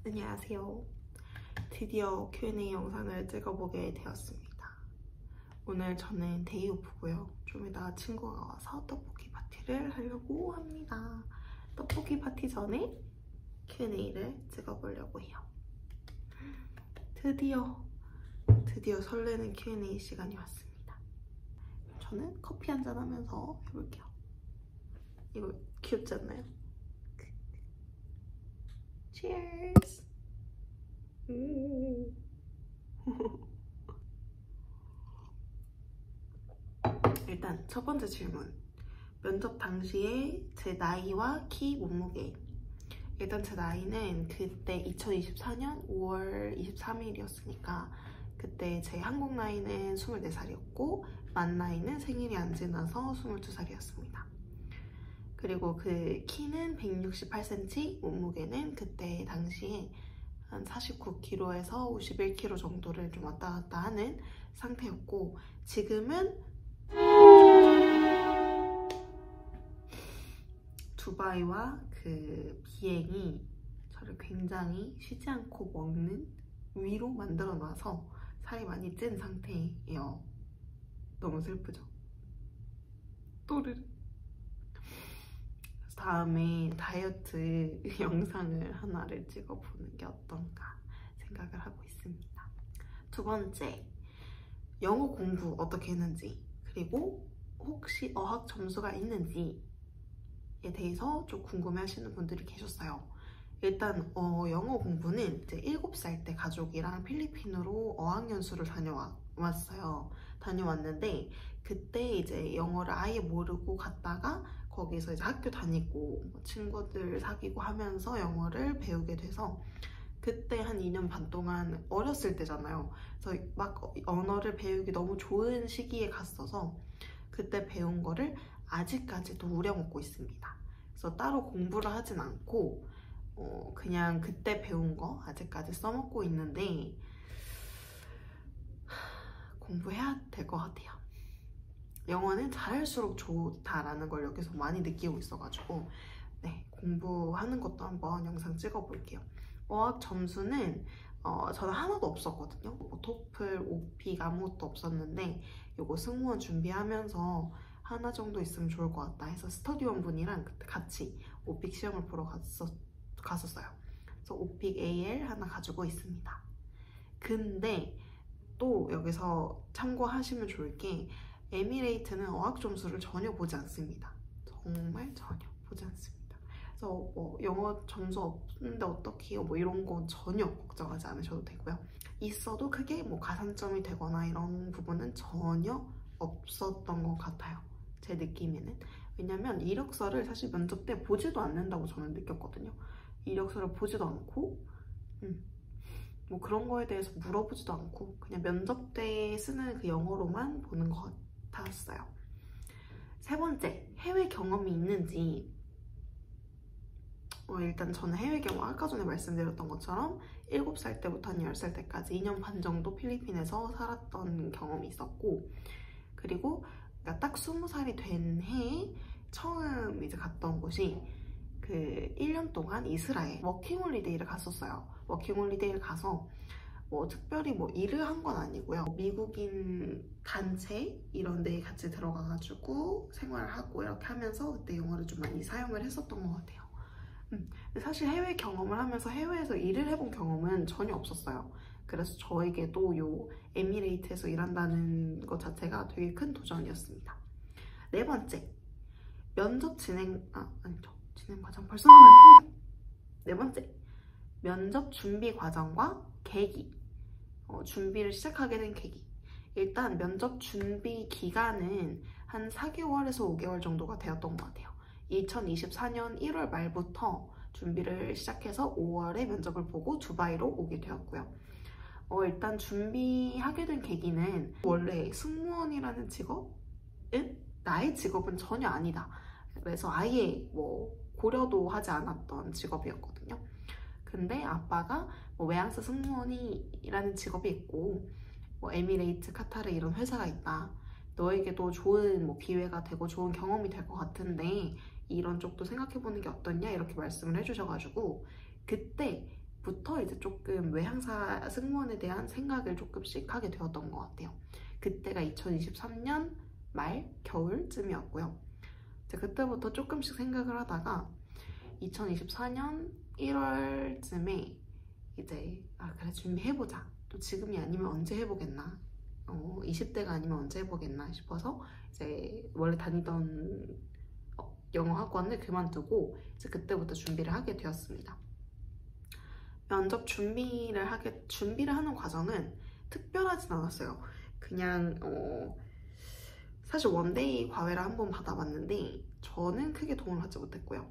안녕하세요. 드디어 Q&A 영상을 찍어보게 되었습니다. 오늘 저는 데이 오프고요. 좀 이따 친구가 와서 떡볶이 파티를 하려고 합니다. 떡볶이 파티 전에 Q&A를 찍어보려고 해요. 드디어 설레는 Q&A 시간이 왔습니다. 저는 커피 한잔 하면서 해볼게요. 이거 귀엽지 않나요? Cheers! 일단 첫 번째 질문. 면접 당시에 제 나이와 키, 몸무게. 일단 제 나이는 그때 2024년 5월 23일이었으니까 그때 제 한국 나이는 24살이었고 만 나이는 생일이 안 지나서 22살이었습니다. 그리고 그 키는 168cm, 몸무게는 그때 당시에 한 49kg에서 51kg 정도를 좀 왔다 갔다 하는 상태였고 지금은 두바이와 그 비행이 저를 굉장히 쉬지 않고 먹는 위로 만들어 놔서 살이 많이 찐 상태예요. 너무 슬프죠? 또르르. 다음에 다이어트 영상을 하나를 찍어보는 게 어떤가 생각을 하고 있습니다. 두 번째, 영어 공부 어떻게 했는지 그리고 혹시 어학 점수가 있는지에 대해서 좀 궁금해하시는 분들이 계셨어요. 일단 영어 공부는 이제 7살 때 가족이랑 필리핀으로 어학연수를 다녀왔는데 그때 이제 영어를 아예 모르고 갔다가 거기서 이제 학교 다니고 친구들 사귀고 하면서 영어를 배우게 돼서 그때 한 2년 반 동안 어렸을 때잖아요. 그래서 막 언어를 배우기 너무 좋은 시기에 갔어서 그때 배운 거를 아직까지도 우려먹고 있습니다. 그래서 따로 공부를 하진 않고 그냥 그때 배운 거 아직까지 써먹고 있는데 공부해야 될 것 같아요. 영어는 잘할수록 좋다라는 걸 여기서 많이 느끼고 있어가지고 네, 공부하는 것도 한번 영상 찍어볼게요. 어학 점수는 저는 하나도 없었거든요. 뭐 토플, 오픽 아무것도 없었는데 이거 승무원 준비하면서 하나 정도 있으면 좋을 것 같다 해서 스터디원 분이랑 그때 같이 오픽 시험을 보러 갔었어요. 그래서 오픽 AL 하나 가지고 있습니다. 근데 또 여기서 참고하시면 좋을 게 에미레이트는 어학 점수를 전혀 보지 않습니다. 정말 전혀 보지 않습니다. 그래서 뭐 영어 점수 없는데 어떻게 해요? 뭐 이런 건 전혀 걱정하지 않으셔도 되고요. 있어도 크게 뭐 가산점이 되거나 이런 부분은 전혀 없었던 것 같아요. 제 느낌에는. 왜냐면 이력서를 사실 면접 때 보지도 않는다고 저는 느꼈거든요. 이력서를 보지도 않고 뭐 그런 거에 대해서 물어보지도 않고 그냥 면접 때 쓰는 그 영어로만 보는 것 같았어요. 세 번째, 해외 경험이 있는지. 일단 저는 해외 경험 아까 전에 말씀드렸던 것처럼 7살 때부터 한 10살 때까지 2년 반 정도 필리핀에서 살았던 경험이 있었고 그리고 딱 20살이 된 해에 처음 이제 갔던 곳이 그 1년 동안 이스라엘 워킹홀리데이를 갔었어요. 워킹홀리데이를 가서 뭐 특별히 뭐 일을 한 건 아니고요. 미국인 단체 이런 데에 같이 들어가가지고 생활을 하고 이렇게 하면서 그때 영어를 좀 많이 사용을 했었던 것 같아요. 근데 사실 해외 경험을 하면서 해외에서 일을 해본 경험은 전혀 없었어요. 그래서 저에게도 요 에미레이트에서 일한다는 것 자체가 되게 큰 도전이었습니다. 네 번째, 면접 진행 과정 벌써 나왔습니다. 네 번째, 면접 준비 과정과 계기. 준비를 시작하게 된 계기. 일단 면접 준비 기간은 한 4개월에서 5개월 정도가 되었던 것 같아요. 2024년 1월 말부터 준비를 시작해서 5월에 면접을 보고 두바이로 오게 되었고요. 일단 준비하게 된 계기는 원래 승무원이라는 직업은 나의 직업은 전혀 아니다. 그래서 아예 뭐 고려도 하지 않았던 직업이었거든요. 근데 아빠가 뭐 외항사 승무원이라는 직업이 있고 뭐 에미레이트, 카타르 이런 회사가 있다. 너에게도 좋은 뭐 기회가 되고 좋은 경험이 될 것 같은데 이런 쪽도 생각해보는 게 어떻냐 이렇게 말씀을 해주셔가지고 그때 부터 이제 조금 외항사 승무원에 대한 생각을 조금씩 하게 되었던 것 같아요. 그때가 2023년 말, 겨울쯤이었고요. 이제 그때부터 조금씩 생각을 하다가 2024년 1월쯤에 이제 그래 준비해보자. 또 지금이 아니면 언제 해보겠나. 20대가 아니면 언제 해보겠나 싶어서 이제 원래 다니던 영어 학원을 그만두고 이제 그때부터 준비를 하게 되었습니다. 면접 준비를 하는 과정은 특별하진 않았어요. 그냥 사실 원데이 과외를 한번 받아봤는데 저는 크게 도움을 받지 못했고요.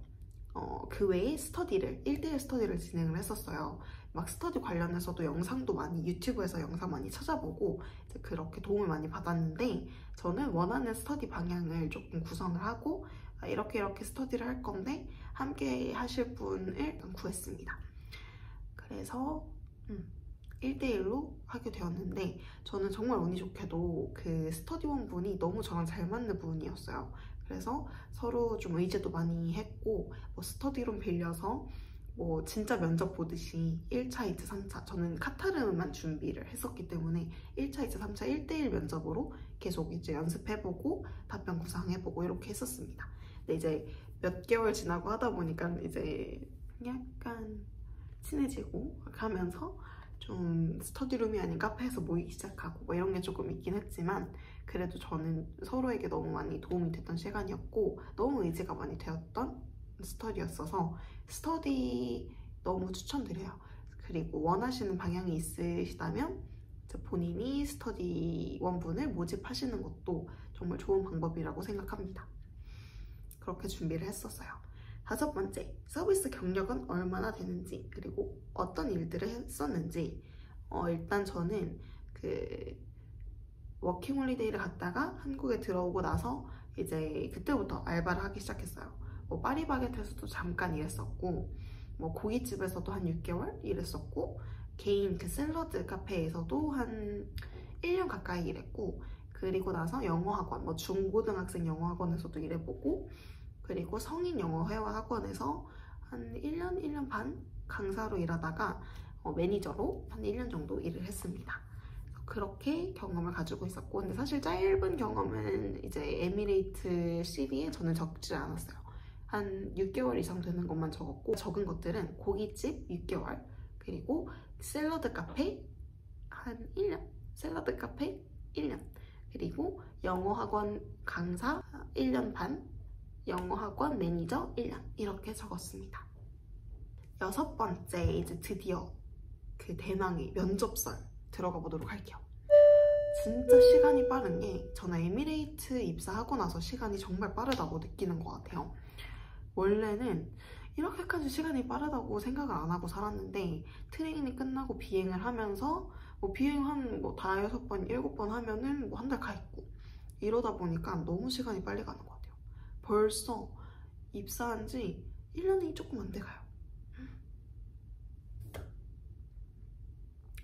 그 외에 1대1 스터디를 진행을 했었어요. 막 스터디 관련해서도 영상도 많이 유튜브에서 영상 많이 찾아보고 이제 그렇게 도움을 많이 받았는데 저는 원하는 스터디 방향을 조금 구성을 하고 이렇게 스터디를 할 건데 함께 하실 분을 구했습니다. 그래서 1대1로 하게 되었는데 저는 정말 운이 좋게도 그 스터디원 분이 너무 저랑 잘 맞는 분이었어요. 그래서 서로 좀 의지도 많이 했고 뭐 스터디룸 빌려서 뭐 진짜 면접 보듯이 1차, 2차, 3차 저는 카타르만 준비를 했었기 때문에 1차, 2차, 3차 1대1 면접으로 계속 이제 연습해보고 답변 구상해보고 이렇게 했었습니다. 근데 이제 몇 개월 지나고 하다 보니까 이제 약간 친해지고 가면서 좀 스터디룸이 아닌 카페에서 모이기 시작하고 뭐 이런 게 조금 있긴 했지만 그래도 저는 서로에게 너무 많이 도움이 됐던 시간이었고 너무 의지가 많이 되었던 스터디였어서 스터디 너무 추천드려요. 그리고 원하시는 방향이 있으시다면 본인이 스터디원분을 모집하시는 것도 정말 좋은 방법이라고 생각합니다. 그렇게 준비를 했었어요. 5번째, 서비스 경력은 얼마나 되는지 그리고 어떤 일들을 했었는지. 일단 저는 그 워킹홀리데이를 갔다가 한국에 들어오고 나서 이제 그때부터 알바를 하기 시작했어요. 뭐 파리바게트에서도 잠깐 일했었고 뭐 고깃집에서도 한 6개월 일했었고 개인 그 샐러드 카페에서도 한 1년 가까이 일했고 그리고 나서 영어학원, 뭐 중고등학생 영어학원에서도 일해보고 그리고 성인 영어 회화 학원에서 한 1년 반 강사로 일하다가 매니저로 한 1년 정도 일을 했습니다. 그렇게 경험을 가지고 있었고 근데 사실 짧은 경험은 이제 에미레이트 CV에 저는 적지 않았어요. 한 6개월 이상 되는 것만 적었고 적은 것들은 고깃집 6개월 그리고 샐러드 카페 한 1년 샐러드 카페 1년 그리고 영어학원 강사 1년 반 영어학원 매니저 1년 이렇게 적었습니다. 6번째 이제 드디어 그 대망의 면접설 들어가 보도록 할게요. 진짜 시간이 빠른 게 저는 에미레이트 입사하고 나서 시간이 정말 빠르다고 느끼는 것 같아요. 원래는 이렇게까지 시간이 빠르다고 생각을 안 하고 살았는데 트레이닝이 끝나고 비행을 하면서 뭐 비행 한 뭐 5번, 7번 하면은 뭐 한 달 가 있고 이러다 보니까 너무 시간이 빨리 가는 것 같아요. 벌써 입사한 지 1년이 조금 안 돼 가요.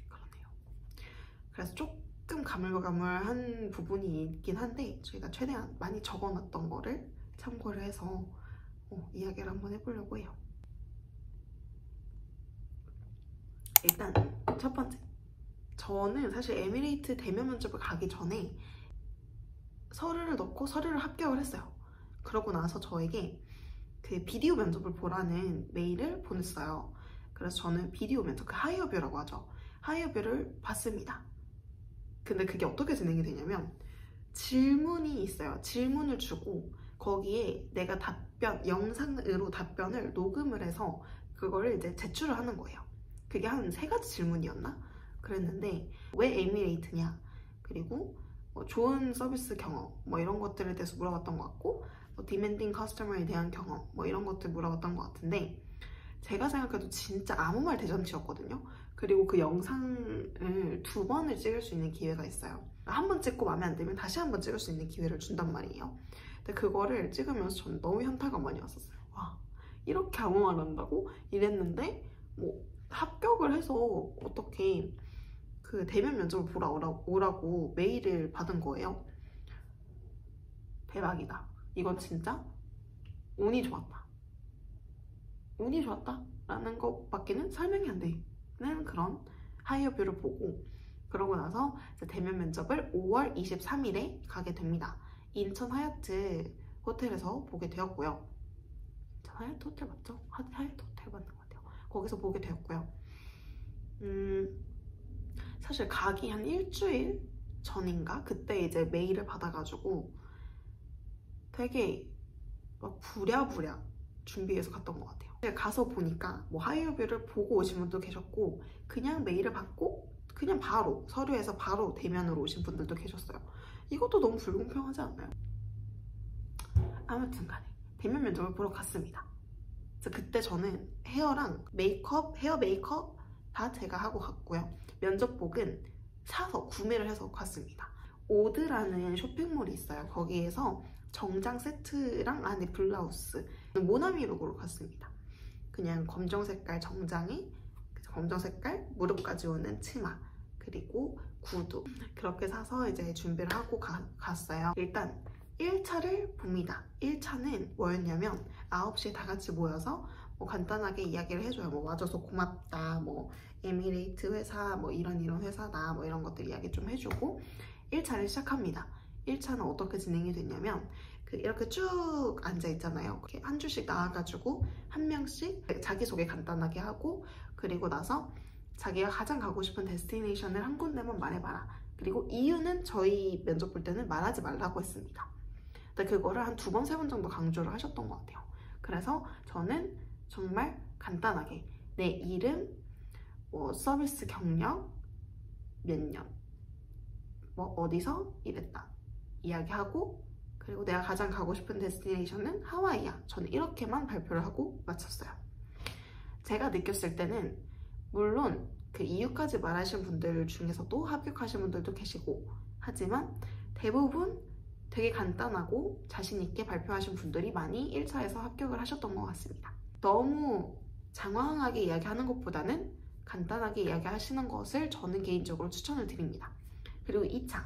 그러네요. 그래서 조금 가물가물한 부분이 있긴 한데 저희가 최대한 많이 적어놨던 거를 참고를 해서 이야기를 한번 해보려고 해요. 일단 첫 번째, 저는 사실 에미레이트 대면 면접을 가기 전에 서류를 넣고 서류를 합격을 했어요. 그러고 나서 저에게 그 비디오 면접을 보라는 메일을 보냈어요. 그래서 저는 비디오 면접, 그 하이어뷰라고 하죠. 하이어뷰를 봤습니다. 근데 그게 어떻게 진행이 되냐면 질문이 있어요. 질문을 주고 거기에 내가 영상으로 답변을 녹음을 해서 그거를 이제 제출을 하는 거예요. 그게 한 3가지 질문이었나? 그랬는데 왜 에미레이트냐? 그리고 뭐 좋은 서비스 경험 뭐 이런 것들에 대해서 물어봤던 것 같고 뭐 디맨딩 커스터머에 대한 경험 뭐 이런 것들 물어봤던 것 같은데 제가 생각해도 진짜 아무 말 대잔치였거든요. 그리고 그 영상을 2번을 찍을 수 있는 기회가 있어요. 한 번 찍고 마음에 안 들면 다시 한 번 찍을 수 있는 기회를 준단 말이에요. 근데 그거를 찍으면서 저는 너무 현타가 많이 왔었어요. 와, 이렇게 아무 말 안 한다고? 이랬는데 뭐 합격을 해서 어떻게 그 대면 면접을 보러 오라고 메일을 받은 거예요. 대박이다. 이건 진짜 운이 좋았다. 운이 좋았다? 라는 것밖에는 설명이 안 되는 그런 하이어뷰를 보고, 그러고 나서 이제 대면 면접을 5월 23일에 가게 됩니다. 인천 하얏트 호텔에서 보게 되었고요. 인천 하얏트 호텔 맞죠? 하얏트 호텔 맞는 것 같아요. 거기서 보게 되었고요. 사실 가기 한 일주일 전인가? 그때 이제 메일을 받아가지고 되게 막 부랴부랴 준비해서 갔던 것 같아요. 가서 보니까 뭐 하이어뷰를 보고 오신 분도 계셨고, 그냥 메일을 받고 그냥 바로 서류에서 바로 대면으로 오신 분들도 계셨어요. 이것도 너무 불공평하지 않나요? 아무튼 간에 대면 면접을 보러 갔습니다. 그래서 그때 저는 헤어랑 메이크업, 헤어 메이크업 다 제가 하고 갔고요. 면접복은 사서 구매를 해서 갔습니다. 오드라는 쇼핑몰이 있어요. 거기에서 정장 세트랑 안에 블라우스, 모나미 룩으로 갔습니다. 그냥 검정 색깔 정장에 검정 색깔 무릎까지 오는 치마, 그리고 구두, 그렇게 사서 이제 준비를 하고 갔어요. 일단 1차를 봅니다. 1차는 뭐였냐면 9시에 다 같이 모여서 뭐 간단하게 이야기를 해줘요. 뭐 와줘서 고맙다, 뭐 에미레이트 회사, 뭐 이런 회사다, 뭐 이런 것들 이야기 좀 해주고 1차를 시작합니다. 1차는 어떻게 진행이 됐냐면 이렇게 쭉 앉아 있잖아요. 이렇게 한 줄씩 나와가지고 한 명씩 자기소개 간단하게 하고, 그리고 나서 자기가 가장 가고 싶은 데스티네이션을 한 군데만 말해봐라. 그리고 이유는 저희 면접 볼 때는 말하지 말라고 했습니다. 근데 그거를 한 2번, 3번 정도 강조를 하셨던 것 같아요. 그래서 저는 정말 간단하게 내 이름, 뭐 서비스 경력, 몇 년, 뭐 어디서 일했다 이야기하고, 그리고 내가 가장 가고 싶은 데스티네이션은 하와이야. 저는 이렇게만 발표를 하고 마쳤어요. 제가 느꼈을 때는 물론 그 이유까지 말하신 분들 중에서도 합격하신 분들도 계시고, 하지만 대부분 되게 간단하고 자신있게 발표하신 분들이 많이 1차에서 합격을 하셨던 것 같습니다. 너무 장황하게 이야기하는 것보다는 간단하게 이야기하시는 것을 저는 개인적으로 추천을 드립니다. 그리고 2차,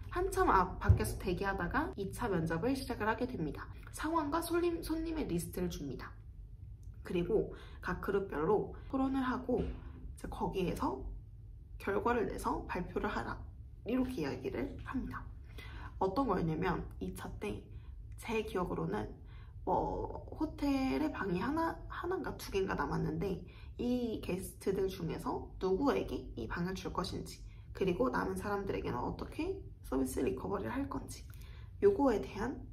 한참 밖에서 대기하다가 2차 면접을 시작을 하게 됩니다. 상황과 손님의 리스트를 줍니다. 그리고 각 그룹별로 토론을 하고 이제 거기에서 결과를 내서 발표를 하라, 이렇게 이야기를 합니다. 어떤 거였냐면 2차 때 제 기억으로는 뭐 호텔에 방이 하나인가 2개인가 남았는데 이 게스트들 중에서 누구에게 이 방을 줄 것인지, 그리고 남은 사람들에게는 어떻게 서비스 리커버리를 할 건지, 요거에 대한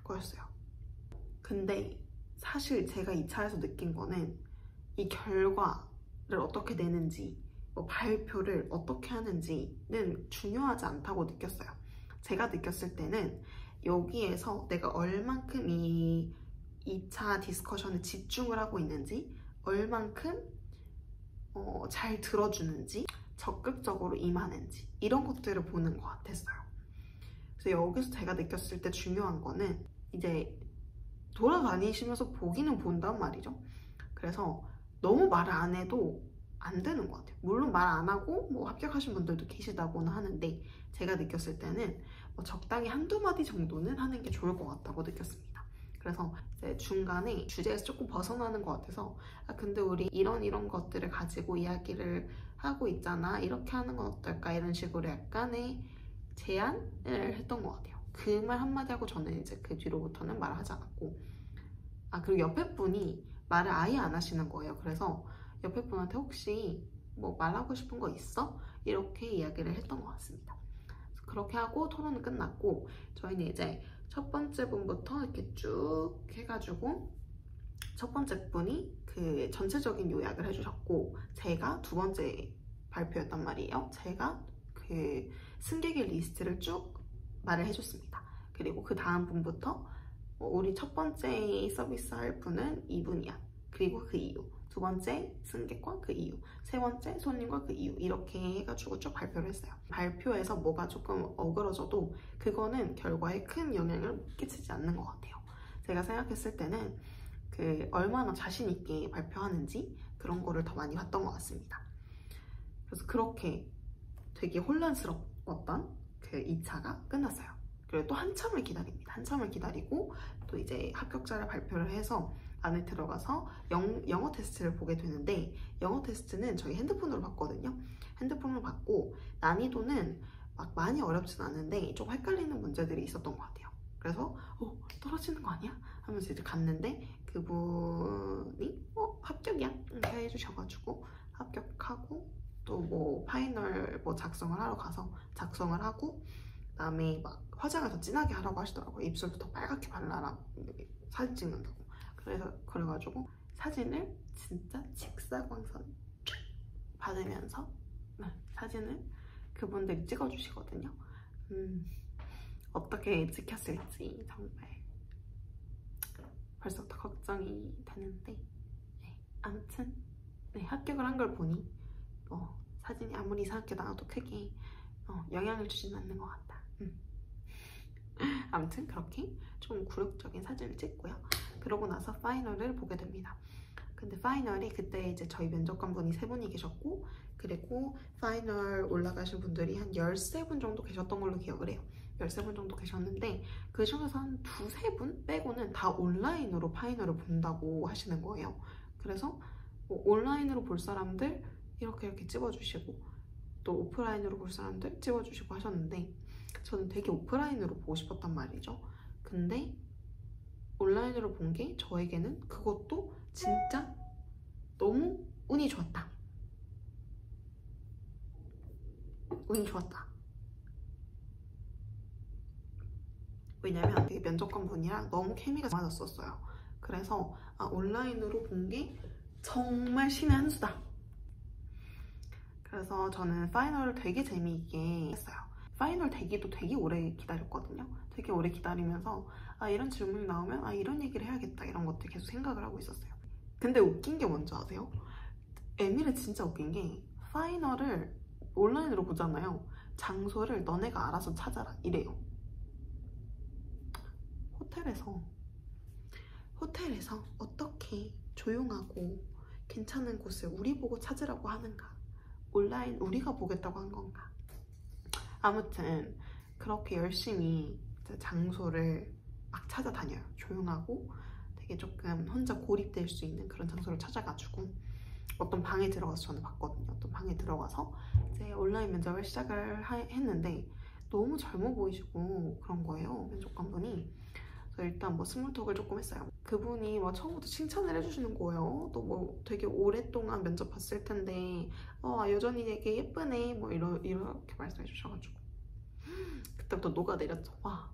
거였어요. 근데 사실 제가 2차에서 느낀 거는 이 결과를 어떻게 내는지, 뭐 발표를 어떻게 하는지는 중요하지 않다고 느꼈어요. 제가 느꼈을 때는 여기에서 내가 얼만큼 이 2차 디스커션에 집중을 하고 있는지, 얼만큼 잘 들어주는지, 적극적으로 임하는지, 이런 것들을 보는 것 같았어요. 그래서 여기서 제가 느꼈을 때 중요한 거는 이제 돌아다니시면서 보기는 본단 말이죠. 그래서 너무 말을 안 해도 안 되는 것 같아요. 물론 말 안 하고 뭐 합격하신 분들도 계시다고는 하는데, 제가 느꼈을 때는 뭐 적당히 한두 마디 정도는 하는 게 좋을 것 같다고 느꼈습니다. 그래서 이제 중간에 주제에서 조금 벗어나는 것 같아서 근데 우리 이런 것들을 가지고 이야기를 하고 있잖아, 이렇게 하는 건 어떨까, 이런 식으로 약간의 제안을 했던 것 같아요. 그 말 한마디 하고 저는 이제 그 뒤로부터는 말을 하지 않았고, 그리고 옆에 분이 말을 아예 안 하시는 거예요. 그래서 옆에 분한테 혹시 뭐 말하고 싶은 거 있어? 이렇게 이야기를 했던 것 같습니다. 그렇게 하고 토론은 끝났고, 저희는 이제 첫 번째 분부터 이렇게 쭉 해가지고 첫 번째 분이 그 전체적인 요약을 해주셨고, 제가 두 번째 발표였단 말이에요. 제가 그 승객의 리스트를 쭉 말을 해줬습니다. 그리고 그 다음 분부터 우리 첫 번째 서비스 할 분은 이분이야, 그리고 그 이유, 두 번째 승객과 그 이유, 세 번째 손님과 그 이유, 이렇게 해가지고 쭉 발표를 했어요. 발표에서 뭐가 조금 어그러져도 그거는 결과에 큰 영향을 끼치지 않는 것 같아요. 제가 생각했을 때는 그 얼마나 자신 있게 발표하는지 그런 거를 더 많이 봤던 것 같습니다. 그래서 그렇게 되게 혼란스러웠던 그 2차가 끝났어요. 그리고 또 한참을 기다립니다. 한참을 기다리고 또 이제 합격자를 발표를 해서 안에 들어가서 영어 테스트를 보게 되는데, 영어 테스트는 저희 핸드폰으로 봤거든요. 핸드폰으로 봤고 난이도는 막 많이 어렵진 않은데 좀 헷갈리는 문제들이 있었던 것 같아요. 그래서 떨어지는 거 아니야? 하면서 이제 갔는데 그분이 합격이야 이렇게 해주셔가지고 합격하고, 또 뭐 파이널 뭐 작성을 하러 가서 작성을 하고, 그다음에 막 화장을 더 진하게 하라고 하시더라고요. 입술도 더 빨갛게 발라라, 사진 찍는다고. 그래가지고 사진을 진짜 직사광선 받으면서 사진을 그분들이 찍어주시거든요. 어떻게 찍혔을지 정말 벌써부터 걱정이 되는데, 아무튼 합격을 한 걸 보니 사진이 아무리 이상하게 나와도 크게 영향을 주진 않는 것 같다. 아무튼 그렇게 좀 굴욕적인 사진을 찍고요. 그러고 나서 파이널을 보게 됩니다. 근데 파이널이 그때 이제 저희 면접관분이 3분이 계셨고, 그리고 파이널 올라가신 분들이 한 13분 정도 계셨던 걸로 기억을 해요. 13분 정도 계셨는데 그 중에서 한 2-3분 빼고는 다 온라인으로 파이널을 본다고 하시는 거예요. 그래서 온라인으로 볼 사람들 이렇게 찍어주시고, 또 오프라인으로 볼 사람들 찍어주시고 하셨는데, 저는 되게 오프라인으로 보고 싶었단 말이죠. 근데 온라인으로 본 게 저에게는 그것도 진짜 너무 운이 좋았다. 운이 좋았다. 왜냐면 되게 면접관 분이랑 너무 케미가 맞았었어요. 그래서 온라인으로 본 게 정말 신의 한 수다. 그래서 저는 파이널을 되게 재미있게 했어요. 파이널 대기도 되게 오래 기다렸거든요. 되게 오래 기다리면서 이런 질문이 나오면 이런 얘기를 해야겠다, 이런 것들 계속 생각을 하고 있었어요. 근데 웃긴 게 뭔지 아세요? 에밀은 진짜 웃긴 게 파이널을 온라인으로 보잖아요. 장소를 너네가 알아서 찾아라 이래요. 호텔에서 어떻게 조용하고 괜찮은 곳을 우리 보고 찾으라고 하는가? 온라인 우리가 보겠다고 한 건가? 아무튼 그렇게 열심히 장소를 막 찾아다녀요. 조용하고 되게 조금 혼자 고립될 수 있는 그런 장소를 찾아가지고 어떤 방에 들어가서 저는 봤거든요. 어떤 방에 들어가서 이제 온라인 면접을 시작을 했는데 너무 젊어 보이시고 그런 거예요, 면접관분이. 그래서 일단 뭐 스몰톡을 조금 했어요. 그분이 막 처음부터 칭찬을 해주시는 거예요. 또 뭐 되게 오랫동안 면접 봤을 텐데 여전히 되게 예쁘네 뭐 이렇게 말씀해 주셔가지고 그때부터 녹아내렸죠. 와,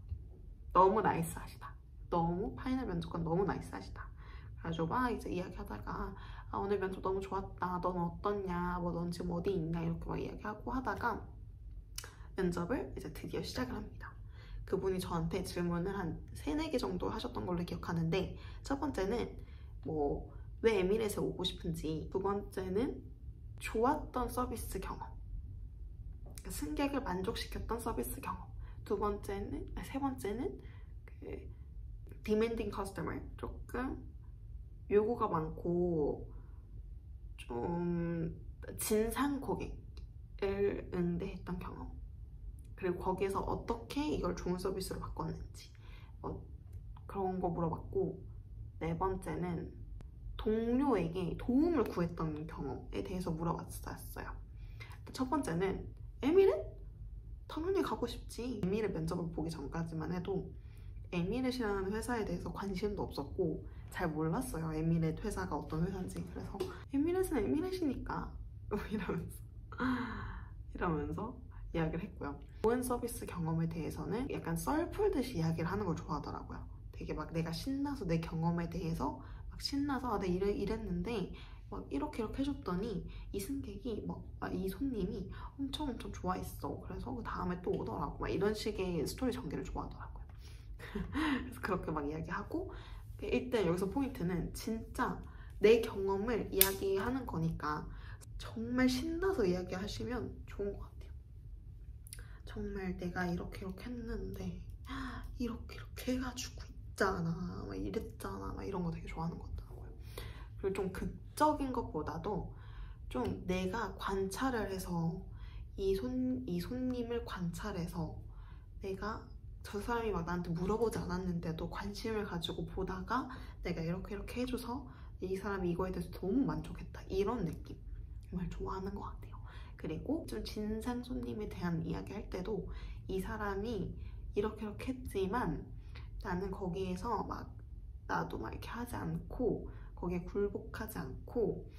너무 나이스하시다. 너무 파이널 면접관 너무 나이스하시다. 그래가지고 막 이제 이야기하다가 오늘 면접 너무 좋았다. 넌 어떻냐? 뭐 넌 지금 어디 있냐? 이렇게 막 이야기하고 하다가 면접을 이제 드디어 시작을 합니다. 그분이 저한테 질문을 한 3-4개 정도 하셨던 걸로 기억하는데, 첫 번째는 뭐 왜 에미레이트에 오고 싶은지, 두 번째는 좋았던 서비스 경험, 승객을 만족시켰던 서비스 경험, 세 번째는 그 demanding customer, 조금 요구가 많고 좀 진상 고객을 응대했던 경험, 그리고 거기에서 어떻게 이걸 좋은 서비스로 바꿨는지 그런 거 물어봤고, 네 번째는 동료에게 도움을 구했던 경험에 대해서 물어봤어요. 첫 번째는 에미렛? 당연히 가고 싶지. 에미렛 면접을 보기 전까지만 해도 에미렛이라는 회사에 대해서 관심도 없었고 잘 몰랐어요. 에미렛 회사가 어떤 회사인지. 그래서 에미렛은 에미렛이니까 이러면서 이야기를 했고요. 좋은 서비스 경험에 대해서는 약간 썰 풀듯이 이야기를 하는 걸 좋아하더라고요. 되게 막 내가 신나서 내 경험에 대해서 막 신나서 내가 이랬는데 막 이렇게 해줬더니 이 승객이 이 손님이 엄청 좋아했어. 그래서 그 다음에 또 오더라고. 막 이런 식의 스토리 전개를 좋아하더라고요. 그래서 그렇게 막 이야기하고, 일단 여기서 포인트는 진짜 내 경험을 이야기하는 거니까 정말 신나서 이야기하시면 좋은 것 같아요. 정말 내가 이렇게 했는데 이렇게 해가지고 있잖아, 막 이랬잖아, 막 이런 거 되게 좋아하는 것 같더라고요. 그리고 좀 극적인 것보다도 좀 내가 관찰을 해서 이 손님을 관찰해서 내가 저 사람이 막 나한테 물어보지 않았는데도 관심을 가지고 보다가 내가 이렇게 해줘서 이 사람이 이거에 대해서 너무 만족했다, 이런 느낌 정말 좋아하는 것 같아요. 그리고 좀 진상 손님에 대한 이야기 할 때도 이 사람이 이렇게 했지만 나는 거기에서 막 나도 막 이렇게 하지 않고 거기에 굴복하지 않고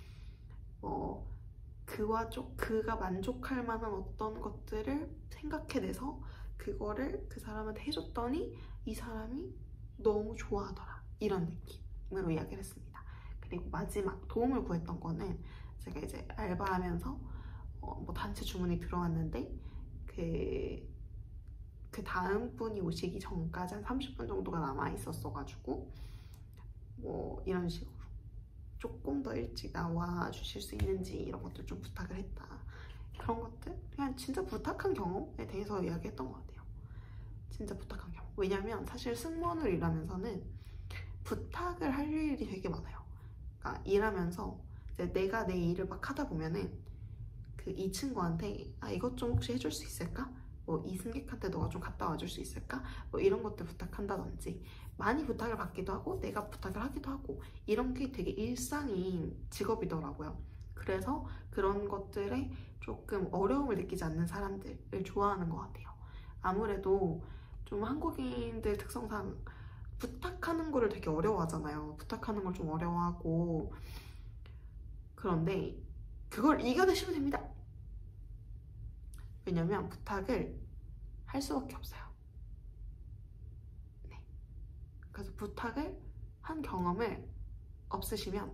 그가 만족할 만한 어떤 것들을 생각해내서 그거를 그 사람한테 해줬더니 이 사람이 너무 좋아하더라, 이런 느낌으로 이야기를 했습니다. 그리고 마지막 도움을 구했던 거는 제가 이제 알바하면서 뭐 단체 주문이 들어왔는데 그 다음 분이 오시기 전까지 한 30분 정도가 남아 있었어가지고 뭐 이런 식으로 조금 더 일찍 나와 주실 수 있는지 이런 것들 좀 부탁을 했다, 그런 것들 그냥 진짜 부탁한 경험에 대해서 이야기했던 것 같아요. 진짜 부탁한 경험. 왜냐면 사실 승무원으로 일하면서는 부탁을 할 일이 되게 많아요. 그러니까 일하면서 이제 내가 내 일을 막 하다 보면은 이 친구한테 이것 좀 혹시 해줄 수 있을까? 뭐 이 승객한테 너가 좀 갔다 와줄 수 있을까? 뭐 이런 것들 부탁한다든지 많이 부탁을 받기도 하고 내가 부탁을 하기도 하고 이런 게 되게 일상인 직업이더라고요. 그래서 그런 것들에 조금 어려움을 느끼지 않는 사람들을 좋아하는 것 같아요. 아무래도 좀 한국인들 특성상 부탁하는 거를 되게 어려워하잖아요. 부탁하는 걸 좀 어려워하고 그런데 그걸 이겨내시면 됩니다. 왜냐면 부탁을 할 수밖에 없어요. 네. 그래서 부탁을 한 경험을 없으시면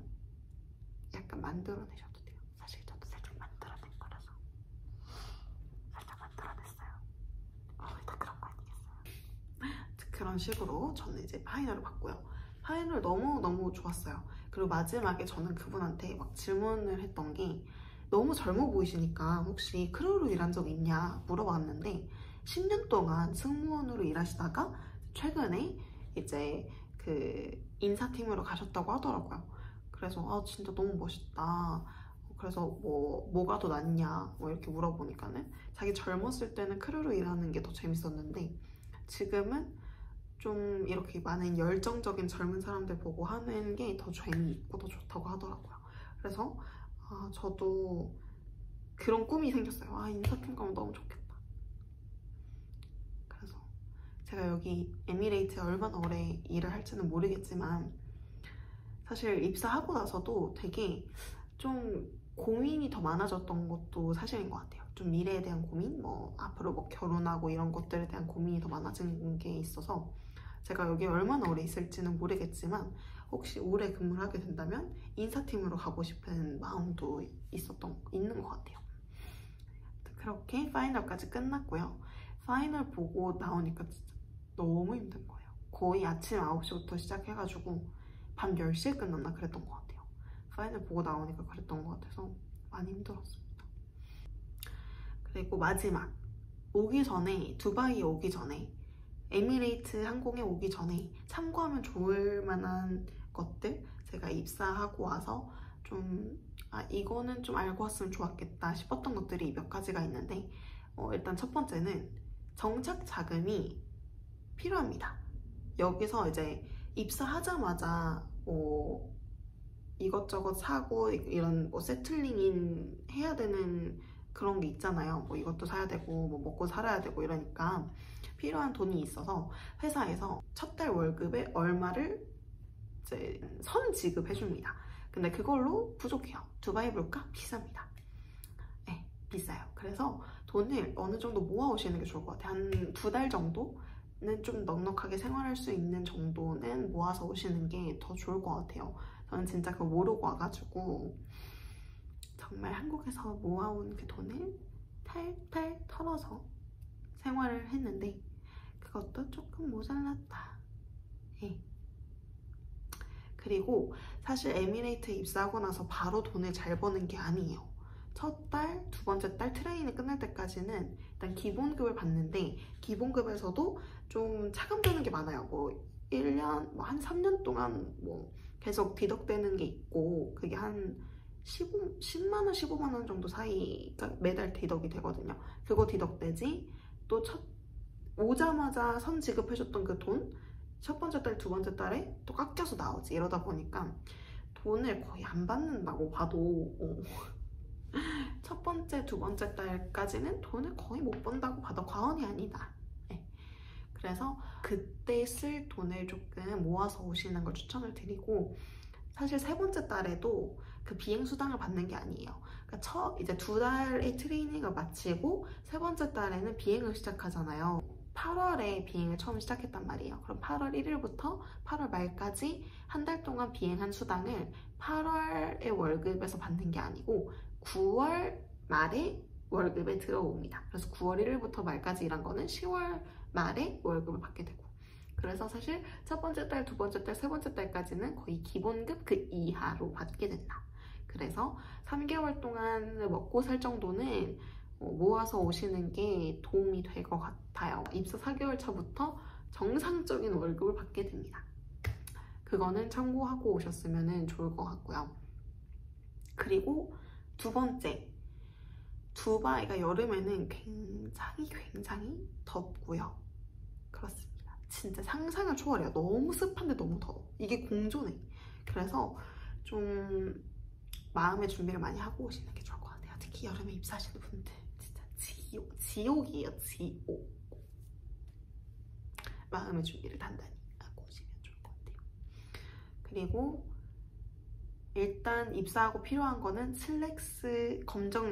약간 만들어내셔도 돼요. 사실 저도 살짝 만들어낸 거라서 살짝 만들어냈어요. 일단 그런 거 아니겠어요? 그런 식으로 저는 이제 파이널을 받고요. 파이널 너무 좋았어요. 그리고 마지막에 저는 그분한테 막 질문을 했던 게 너무 젊어 보이시니까 혹시 크루로 일한 적 있냐 물어봤는데 10년 동안 승무원으로 일하시다가 최근에 이제 그 인사팀으로 가셨다고 하더라고요. 그래서 진짜 너무 멋있다. 그래서 뭐가 더 낫냐 뭐 이렇게 물어보니까는 자기 젊었을 때는 크루로 일하는 게 더 재밌었는데 지금은 좀 이렇게 많은 열정적인 젊은 사람들 보고 하는 게 더 재미있고 더 좋다고 하더라고요. 그래서 저도 그런 꿈이 생겼어요. 인사팀 가면 너무 좋겠다. 그래서 제가 여기 에미레이트에 얼마나 오래 일을 할지는 모르겠지만 사실 입사하고 나서도 되게 좀 고민이 더 많아졌던 것도 사실인 것 같아요. 좀 미래에 대한 고민, 뭐 앞으로 뭐 결혼하고 이런 것들에 대한 고민이 더 많아진 게 있어서 제가 여기 얼마나 오래 있을지는 모르겠지만 혹시 오래 근무를 하게 된다면 인사팀으로 가고 싶은 마음도 있는 것 같아요. 그렇게 파이널까지 끝났고요. 파이널 보고 나오니까 진짜 너무 힘든 거예요. 거의 아침 9시부터 시작해가지고 밤 10시에 끝났나 그랬던 것 같아요. 파이널 보고 나오니까 그랬던 것 같아서 많이 힘들었습니다. 그리고 마지막 두바이에 오기 전에 에미레이트 항공에 오기 전에 참고하면 좋을 만한 것들, 제가 입사하고 와서 좀 이거는 좀 알고 왔으면 좋았겠다 싶었던 것들이 몇 가지가 있는데 일단 첫 번째는 정착 자금이 필요합니다. 여기서 이제 입사하자마자 이것저것 사고 이런 세틀링인 해야 되는 그런 게 있잖아요. 뭐 이것도 사야 되고 뭐 먹고 살아야 되고 이러니까 필요한 돈이 있어서 회사에서 첫 달 월급에 얼마를 이제 선 지급해줍니다. 근데 그걸로 부족해요. 두바이 물가 비쌉니다. 네, 비싸요. 그래서 돈을 어느 정도 모아오시는 게 좋을 것 같아요. 한 2달 정도는 좀 넉넉하게 생활할 수 있는 정도는 모아서 오시는 게 더 좋을 것 같아요. 저는 진짜 그거 모르고 와가지고 정말 한국에서 모아온 그 돈을 탈탈 털어서 생활을 했는데 그것도 조금 모자랐다. 네. 그리고 사실 에미레이트에 입사하고 나서 바로 돈을 잘 버는 게 아니에요. 첫 달, 두 번째 달 트레이닝 끝날 때까지는 일단 기본급을 받는데 기본급에서도 좀 차감되는 게 많아요. 뭐 1년, 한 3년 동안 뭐 계속 디덕되는 게 있고 그게 한 10만원, 15만원 정도 사이가 매달 디덕이 되거든요. 그거 디덕되지 또 첫 오자마자 선 지급해줬던 그 돈 첫 번째 달, 두 번째 달에 또 깎여서 나오지. 이러다 보니까 돈을 거의 안 받는다고 봐도 첫 번째, 두 번째 달까지는 돈을 거의 못 번다고 봐도 과언이 아니다. 네. 그래서 그때 쓸 돈을 조금 모아서 오시는 걸 추천을 드리고, 사실 세 번째 달에도 그 비행 수당을 받는 게 아니에요. 그러니까 이제 2달의 트레이닝을 마치고 세 번째 달에는 비행을 시작하잖아요. 8월에 비행을 처음 시작했단 말이에요. 그럼 8월 1일부터 8월 말까지 한 달 동안 비행한 수당을 8월의 월급에서 받는 게 아니고 9월 말에 월급에 들어옵니다. 그래서 9월 1일부터 말까지 일한 거는 10월 말에 월급을 받게 되고, 그래서 사실 첫 번째 달, 두 번째 달, 세 번째 달까지는 거의 기본급 그 이하로 받게 된다. 그래서 3개월 동안 먹고 살 정도는 모아서 오시는 게 도움이 될 것 같아요. 입사 4개월 차부터 정상적인 월급을 받게 됩니다. 그거는 참고하고 오셨으면 좋을 것 같고요. 그리고 두 번째, 두바이가 여름에는 굉장히 덥고요. 그렇습니다. 진짜 상상을 초월해요. 너무 습한데 너무 더워. 이게 공존해. 그래서 좀 마음의 준비를 많이 하고 오시는 게 좋을 것 같아요. 특히 여름에 입사하시는 분들 진짜 지옥이에요. 지옥. 마음의 준비를 단단히 하고 오시면 좋을 것 같아요. 그리고 일단 입사하고 필요한 거는 슬랙스,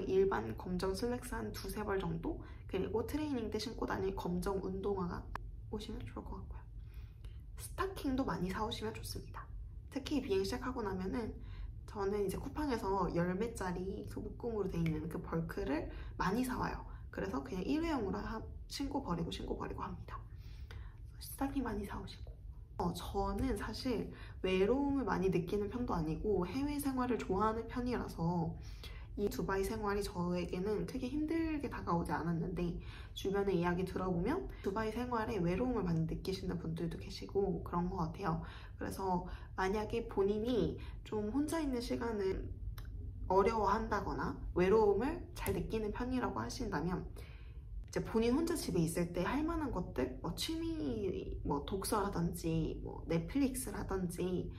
일반 검정 슬랙스 한 2-3벌 정도, 그리고 트레이닝 때 신고 다닐 검정 운동화가 오시면 좋을 것 같고요. 스타킹도 많이 사오시면 좋습니다. 특히 비행 시작하고 나면은 저는 이제 쿠팡에서 열매짜리 그 묶음으로 돼 있는 그 벌크를 많이 사와요. 그래서 그냥 일회용으로 신고 버리고 합니다. 스타킹 많이 사오시고, 저는 사실 외로움을 많이 느끼는 편도 아니고 해외 생활을 좋아하는 편이라서 이 두바이 생활이 저에게는 크게 힘들게 다가오지 않았는데, 주변의 이야기 들어보면 두바이 생활에 외로움을 많이 느끼시는 분들도 계시고 그런 것 같아요. 그래서 만약에 본인이 좀 혼자 있는 시간을 어려워한다거나 외로움을 잘 느끼는 편이라고 하신다면, 이제 본인 혼자 집에 있을 때 할 만한 것들, 취미, 독서라든지, 넷플릭스라든지,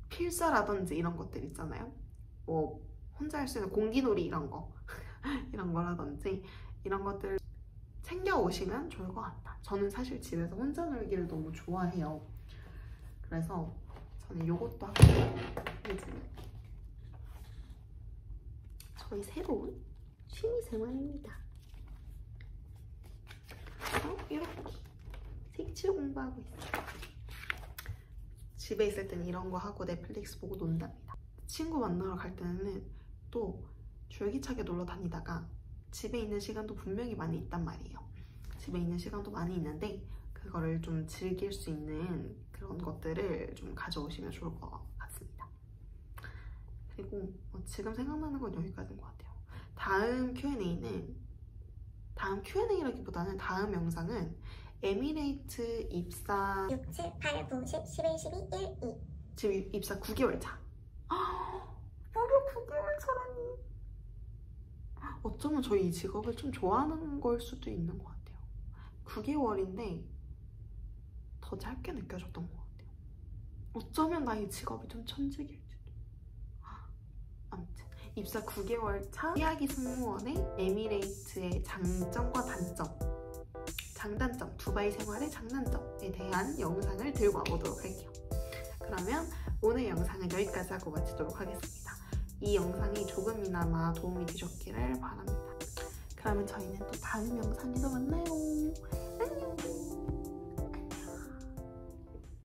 필사라든지 이런 것들 있잖아요. 혼자 할 수 있는 공기놀이 이런 거라든지 이런 것들 챙겨 오시면 좋을 것 같다. 저는 사실 집에서 혼자 놀기를 너무 좋아해요. 그래서 저는 이것도 하고 요즘 저희 새로운 취미 생활입니다. 이렇게 색칠 공부하고 있어요. 집에 있을 때는 이런 거 하고 넷플릭스 보고 논답니다. 친구 만나러 갈 때는 또 줄기차게 놀러 다니다가 집에 있는 시간도 분명히 많이 있단 말이에요. 집에 있는 시간도 많이 있는데 그거를 좀 즐길 수 있는 그런 것들을 좀 가져오시면 좋을 것 같습니다. 그리고 지금 생각나는 건 여기까지인 것 같아요. 다음 Q&A라기보다는 다음 영상은 에미레이트 입사 6, 7, 8, 9, 10, 11, 12, 1, 2 지금 입사 9개월 차. 무려 9개월 차라니. 어쩌면 저희 이 직업을 좀 좋아하는 걸 수도 있는 것 같아요. 9개월인데 더 짧게 느껴졌던 것 같아요. 어쩌면 나 이 직업이 좀 천직일지도. 아무튼 입사 9개월 차 이야기 승무원의 에미레이트의 장점과 장단점, 두바이 생활의 장단점에 대한 영상을 들고 와보도록 할게요. 그러면 오늘 영상은 여기까지 하고 마치도록 하겠습니다. 이 영상이 조금이나마 도움이 되셨기를 바랍니다. 그러면 저희는 또 다음 영상에서 만나요.